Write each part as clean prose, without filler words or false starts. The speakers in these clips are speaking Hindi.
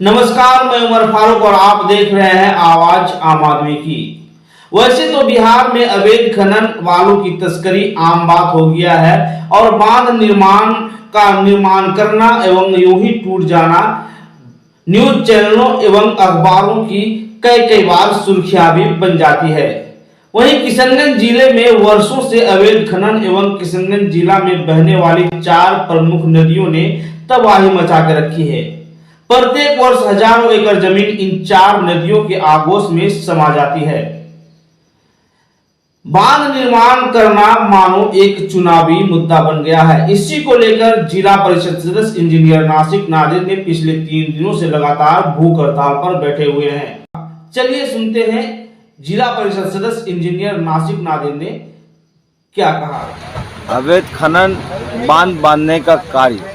नमस्कार, मैं उमर फारूक और आप देख रहे हैं आवाज आम आदमी की। वैसे तो बिहार में अवैध खनन बालू की तस्करी आम बात हो गया है और बांध निर्माण करना एवं यूं ही टूट जाना न्यूज चैनलों एवं अखबारों की कई बार सुर्खियां भी बन जाती है। वहीं किशनगंज जिले में वर्षों से अवैध खनन एवं किशनगंज जिला में बहने वाली 4 प्रमुख नदियों ने तबाही मचा के रखी है। प्रत्येक वर्ष हजारों एकड़ जमीन इन 4 नदियों के आगोश में समा जाती है। बांध निर्माण करना मानो एक चुनावी मुद्दा बन गया है। इसी को लेकर जिला परिषद सदस्य इंजीनियर नासिक नादिर ने पिछले 3 दिनों से लगातार भूख हड़ताल पर बैठे हुए हैं। चलिए सुनते हैं जिला परिषद सदस्य इंजीनियर नासिक नादिर ने क्या कहा। अवैध खनन बांध बांधने का कार्य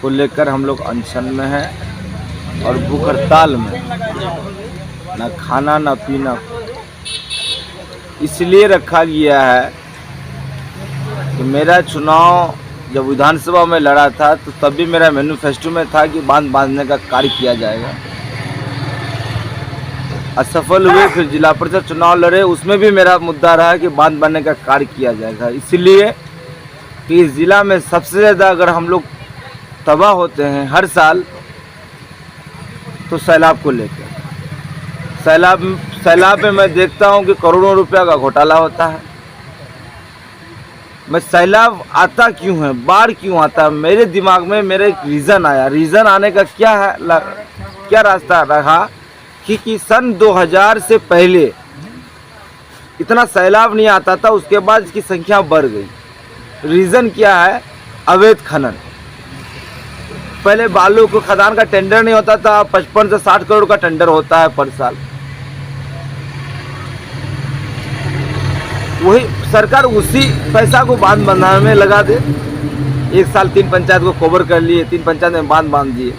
को लेकर हम लोग अनशन में हैं और भूख हड़ताल में, ना खाना ना पीना इसलिए रखा गया है कि मेरा चुनाव जब विधानसभा में लड़ा था तो तब भी मेरा मैनिफेस्टो में था कि बांध बांधने का कार्य किया जाएगा। असफल हुए, फिर जिला परिषद चुनाव लड़े, उसमें भी मेरा मुद्दा रहा कि बांध बांधने का कार्य किया जाएगा। इसलिए कि इस जिला में सबसे ज़्यादा अगर हम लोग तबाह होते हैं हर साल तो सैलाब को लेकर। सैलाब में मैं देखता हूं कि करोड़ों रुपया का घोटाला होता है। मैं सैलाब आता क्यों है, बाढ़ क्यों आता है, मेरे दिमाग में मेरा एक रीज़न आया। रीज़न आने का क्या है, क्या रास्ता रहा कि सन 2000 से पहले इतना सैलाब नहीं आता था, उसके बाद इसकी संख्या बढ़ गई। रीज़न क्या है? अवैध खनन। पहले बालू को खदान का टेंडर नहीं होता था, 55 से 60 करोड़ का टेंडर होता है पर साल। वही सरकार उसी पैसा को बांध बनाने में लगा दे। एक साल 3 पंचायत को कवर कर लिए, 3 पंचायत में बांध दिए।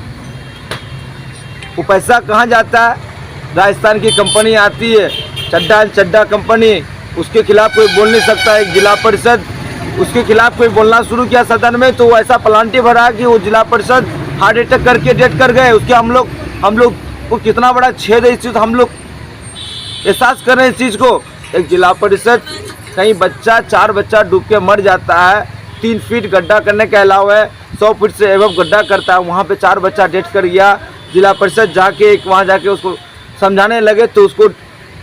वो पैसा कहाँ जाता है? राजस्थान की कंपनी आती है, चड्डा कंपनी, उसके खिलाफ कोई बोल नहीं सकता। एक जिला परिषद उसके खिलाफ कोई बोलना शुरू किया सदन में तो वो ऐसा पलांटी भरा कि वो जिला परिषद हार्ट अटैक करके डेथ कर गए। उसके हम लोग को कितना बड़ा छेद है इस चीज़, हम लोग एहसास कर रहे हैं इस चीज़ को। एक जिला परिषद कहीं 4 बच्चा डूब के मर जाता है, 3 फीट गड्ढा करने के अलावा 100 फीट से एवं गड्ढा करता है, वहाँ पे 4 बच्चा डेथ कर गया। जिला परिषद जाके वहाँ जाके उसको समझाने लगे तो उसको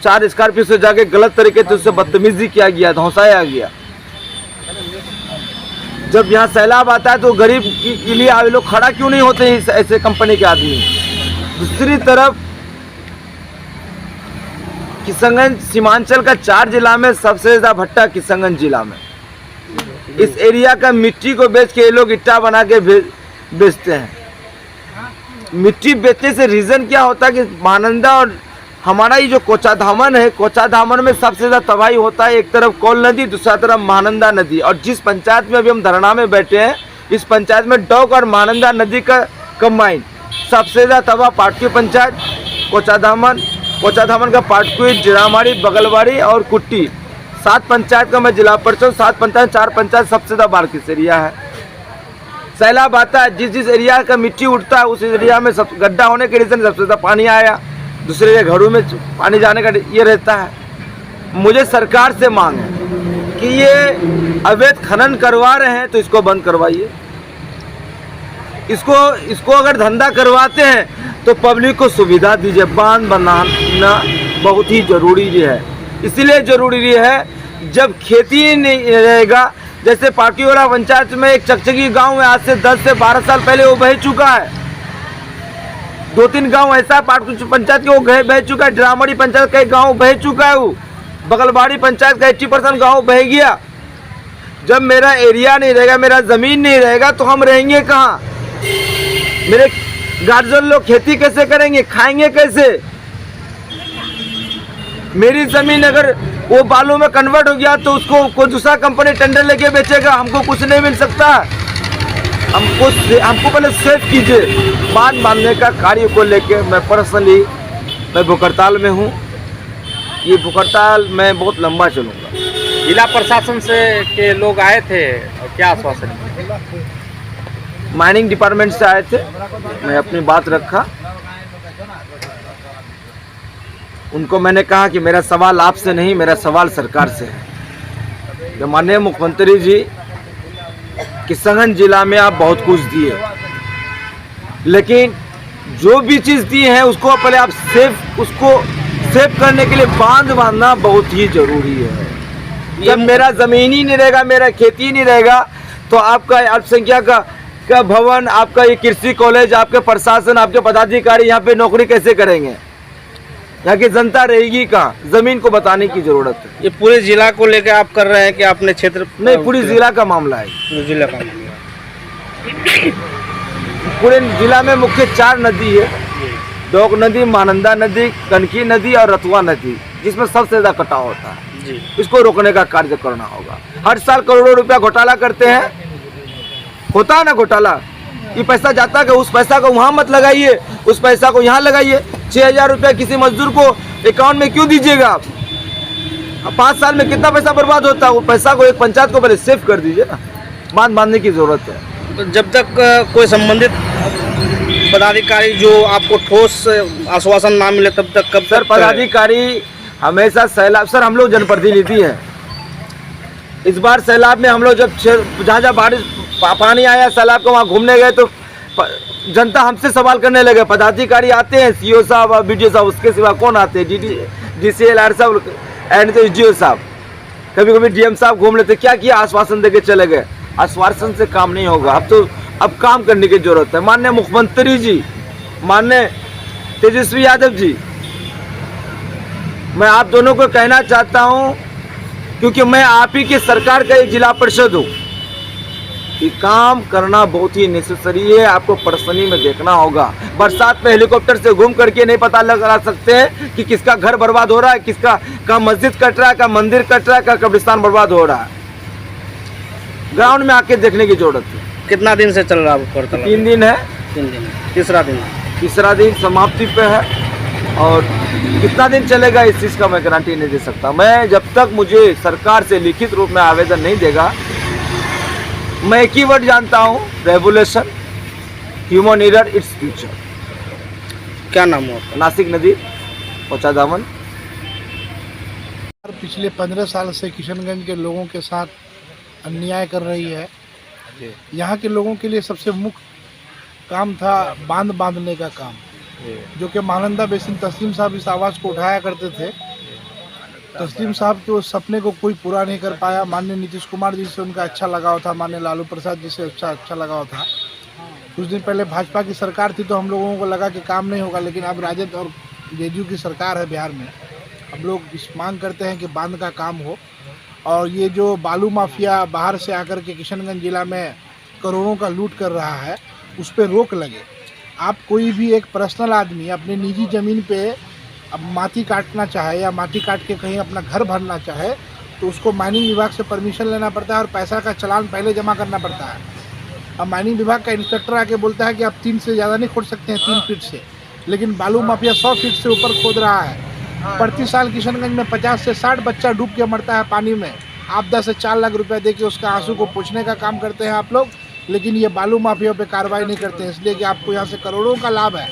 4 स्कॉर्पियो से जाके गलत तरीके से उससे बदतमीजी किया गया, धौंसाया गया। जब यहाँ सैलाब आता है तो गरीब के लिए आप लोग खड़ा क्यों नहीं होते ऐसे कंपनी के आदमी। दूसरी तरफ किशनगंज सीमांचल का 4 जिला में सबसे ज़्यादा भट्टा किशनगंज जिला में। इस एरिया का मिट्टी को बेच के ये लोग ईटा बना के बेचते हैं। मिट्टी बेचने से रीज़न क्या होता है कि महानंदा और हमारा ये जो कोचाधामन है, कोचाधामन में सबसे ज़्यादा तबाही होता है। एक तरफ कोल नदी, दूसरा तरफ महानंदा नदी। और जिस पंचायत में अभी हम धरना में बैठे हैं, इस पंचायत में डोक और महानंदा नदी का कंबाइन सबसे ज़्यादा तबाह पाटकी पंचायत, कोचाधामन का पाटकुई, जिरामारी, बगलवाड़ी और कुट्टी। 7 पंचायत का मैं जिला परिषद, 7 पंचायत 4 पंचायत सबसे ज़्यादा बाढ़ किस एरिया है। सैलाब आता है, जिस एरिया का मिट्टी उठता है उस एरिया में सब गड्ढा होने के रीज़न सबसे ज़्यादा पानी आया, दूसरे घरों में पानी जाने का ये रहता है। मुझे सरकार से मांग है कि ये अवैध खनन करवा रहे हैं तो इसको बंद करवाइए। इसको अगर धंधा करवाते हैं तो पब्लिक को सुविधा दीजिए। बांध बनाना बहुत ही ज़रूरी है। इसीलिए ज़रूरी है जब खेती नहीं रहेगा। जैसे पाटीवाला पंचायत में एक चकचकी गांव है, आज से 10 से 12 साल पहले वो बह चुका है। 2-3 गांव ऐसा पाटकुई पंचायत के वो बह चुका है। ड्रामड़ी पंचायत का एक गांव बह चुका है। वो बगलवाड़ी पंचायत का 80% गांव बह गया। जब मेरा एरिया नहीं रहेगा, मेरा ज़मीन नहीं रहेगा तो हम रहेंगे कहाँ? मेरे गार्जियन लोग खेती कैसे करेंगे, खाएंगे कैसे? मेरी ज़मीन अगर वो बालू में कन्वर्ट हो गया तो उसको कोई दूसरा कंपनी टेंडर लेके बेचेगा, हमको कुछ नहीं मिल सकता। हमको पहले सेफ कीजिए। बांध बांधने का कार्य को लेके मैं भूख हड़ताल में हूँ। ये भूख हड़ताल मैं बहुत लंबा चलूँगा। जिला प्रशासन से के लोग आए थे और क्या आश्वासन? माइनिंग डिपार्टमेंट से आए थे। मैं अपनी बात रखा, उनको मैंने कहा कि मेरा सवाल आपसे नहीं, मेरा सवाल सरकार से है। जो माननीय मुख्यमंत्री जी, किशनगंज जिला में आप बहुत कुछ दिए, लेकिन जो भी चीज़ दी है उसको पहले आप उसको सेव करने के लिए बांध बांधना बहुत ही जरूरी है। जब मेरा ज़मीन ही नहीं रहेगा, मेरा खेती ही नहीं रहेगा, तो आपका अल्पसंख्यक का भवन, आपका ये कृषि कॉलेज, आपके प्रशासन, आपके पदाधिकारी यहाँ पे नौकरी कैसे करेंगे? यहाँ की जनता रहेगी कहाँ? जमीन को बताने की जरूरत है। ये पूरे जिला को लेकर आप कर रहे हैं कि अपने क्षेत्र? नहीं, पूरी जिला का मामला है। जिला का मामला। पूरे जिला में मुख्य 4 नदी है, डोक नदी, महानंदा नदी, कनकी नदी और रतुआ नदी, जिसमें सबसे ज़्यादा कटाव होता है जी। इसको रोकने का कार्य करना होगा। हर साल करोड़ों रुपया घोटाला करते हैं, होता है ना घोटाला। ये पैसा जाता है, उस पैसा को वहाँ मत लगाइए, उस पैसा को यहाँ लगाइए। 6,000 रुपया किसी मजदूर को अकाउंट में क्यों दीजिएगा आप? 5 साल में कितना पैसा बर्बाद होता है? वो पैसा को एक पंचायत को पहले सेव कर दीजिए ना, बांधने की जरूरत है। तो जब तक कोई संबंधित पदाधिकारी जो आपको ठोस आश्वासन ना मिले तब तक कब सर? तक पदाधिकारी हमेशा सैलाब, सर हम लोग जनप्रतिनिधि हैं। इस बार सैलाब में हम लोग जब जहाँ बारिश पानी आया सैलाब को, वहाँ घूमने गए तो जनता हमसे सवाल करने लगे। पदाधिकारी आते हैं, सीओ साहब और बीडीओ साहब, उसके सिवा कौन आते हैं? DCLR साहब एंड तो SDO साहब, कभी कभी DM साहब घूम लेते। क्या किया? आश्वासन देके चले गए। आश्वासन से काम नहीं होगा, अब काम करने की जरूरत है। माननीय मुख्यमंत्री जी, माननीय तेजस्वी यादव जी, मैं आप दोनों को कहना चाहता हूं, क्योंकि मैं आप ही के सरकार का एक जिला परिषद हूं, ये काम करना बहुत ही नेसेसरी है। आपको पर्सनली में देखना होगा। बरसात में हेलीकॉप्टर से घूम करके नहीं पता लगा सकते हैं कि किसका घर बर्बाद हो रहा है, किसका का मस्जिद कट रहा है, का मंदिर कट रहा है, का कब्रिस्तान बर्बाद हो रहा है। ग्राउंड में आके देखने की जरूरत है। कितना दिन से चल रहा है? 3 दिन है। 3 दिन, तीसरा दिन समाप्ति पे है। और कितना दिन चलेगा इस चीज़ का मैं गारंटी नहीं दे सकता। मैं जब तक मुझे सरकार से लिखित रूप में आवेदन नहीं देगा, मैं एक ही वर्ड जानता हूँ, revolution, human error, its future. क्या नाम है आपका? नासिक नदी, पोचा दामन। पिछले 15 साल से किशनगंज के लोगों के साथ अन्याय कर रही है। यहाँ के लोगों के लिए सबसे मुख्य काम था बांधने का काम, जो कि महानंदा बेसिन तस्लीम साहब इस आवाज़ को उठाया करते थे। तस्लीम साहब के उस सपने को कोई पूरा नहीं कर पाया। माननीय नीतीश कुमार जी से उनका अच्छा लगाव था, माननीय लालू प्रसाद जी से अच्छा लगाव था। कुछ दिन पहले भाजपा की सरकार थी तो हम लोगों को लगा कि काम नहीं होगा, लेकिन अब राजद और जेडीयू की सरकार है बिहार में। हम लोग इस मांग करते हैं कि बांध का काम हो, और ये जो बालू माफिया बाहर से आकर के किशनगंज जिला में करोड़ों का लूट कर रहा है, उस पर रोक लगे। आप कोई भी एक पर्सनल आदमी अपनी निजी ज़मीन पे अब माटी काटना चाहे या माटी काट के कहीं अपना घर भरना चाहे, तो उसको माइनिंग विभाग से परमिशन लेना पड़ता है और पैसा का चालान पहले जमा करना पड़ता है। अब माइनिंग विभाग का इंस्पेक्टर आके बोलता है कि आप 3 से ज़्यादा नहीं खोद सकते हैं, 3 फीट से, लेकिन बालू माफिया 100 फीट से ऊपर खोद रहा है। प्रति साल किशनगंज में 50 से 60 बच्चा डूब के मरता है पानी में। आपदा से 4 लाख रुपए दे के उसका आंसू को पोंछने का काम करते हैं आप लोग, लेकिन ये बालू माफिया पे कार्रवाई नहीं करते हैं, इसलिए कि आपको यहाँ से करोड़ों का लाभ है।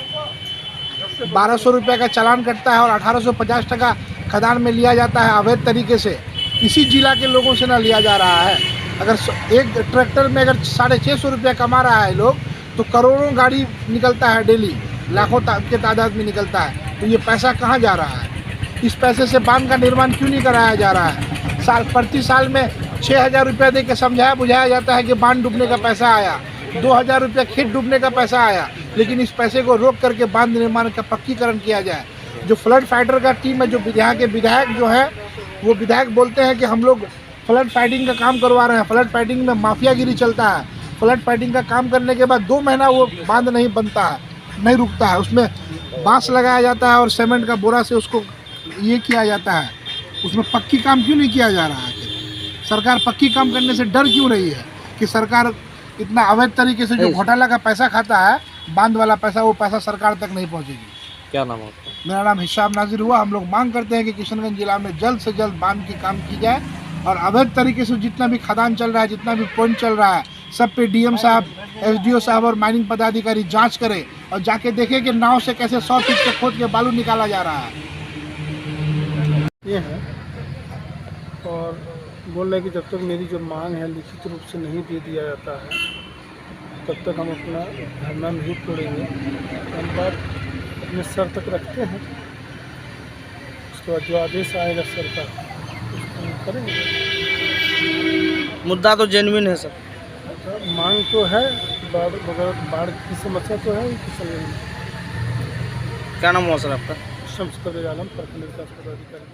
1200 रुपये का चालान कटता है और 1850 टका खदान में लिया जाता है अवैध तरीके से। इसी जिला के लोगों से ना लिया जा रहा है। अगर एक ट्रैक्टर में अगर 650 रुपये कमा रहा है लोग, तो करोड़ों गाड़ी निकलता है डेली, लाखों के तादाद में निकलता है। तो ये पैसा कहाँ जा रहा है? इस पैसे से बांध का निर्माण क्यों नहीं कराया जा रहा है? प्रति साल में 6,000 रुपया दे के समझाया बुझाया जाता है कि बांध डूबने का पैसा आया, 2,000 रुपया खेत डूबने का पैसा आया, लेकिन इस पैसे को रोक करके बांध निर्माण का पक्कीकरण किया जाए। जो फ्लड फाइटर का टीम है, जो विधायक जो है, वो विधायक बोलते हैं कि हम लोग फ्लड फाइटिंग का काम करवा रहे हैं। फ्लड फाइटिंग में माफियागिरी चलता है। फ्लड फाइटिंग का काम करने के बाद 2 महीना वो बांध नहीं बनता है, नहीं रुकता है। उसमें बांस लगाया जाता है और सीमेंट का बोरा से उसको ये किया जाता है। उसमें पक्की काम क्यों नहीं किया जा रहा है? सरकार पक्की काम करने से डर क्यों रही है कि सरकार इतना अवैध तरीके से जो घोटाला का पैसा खाता है, बांध वाला पैसा, वो पैसा सरकार तक नहीं पहुंचेगी। क्या नाम है आपका? मेरा नाम हिशाम नाजिर हुआ। हम लोग मांग करते हैं कि किशनगंज जिला में जल्द से जल्द बांध की काम की जाए और अवैध तरीके से जितना भी खदान चल रहा है, जितना भी पॉइंट चल रहा है, सब पे डीएम साहब, एसडीओ साहब और माइनिंग पदाधिकारी जांच करें और जाके देखें कि नाव से कैसे 100 फीट से खोद के बालू निकाला जा रहा है। ये है और बोल रहे हैं कि जब तक मेरी जो मांग है लिखित रूप से नहीं दे दिया जाता है तब तक हम अपना धरना नहीं तोड़ेंगे। हम बात अपने सर तक रखते हैं, उसके बाद जो आदेश आएगा सरकार उसको हम करेंगे। मुद्दा तो जेन्युइन है सर। मांग तो है, बाढ़ की समस्या तो है ही किसान में। क्या नाम हुआ सर आपका? शम्स कबीर आलम, प्रखंड विकास पदाधिकारी।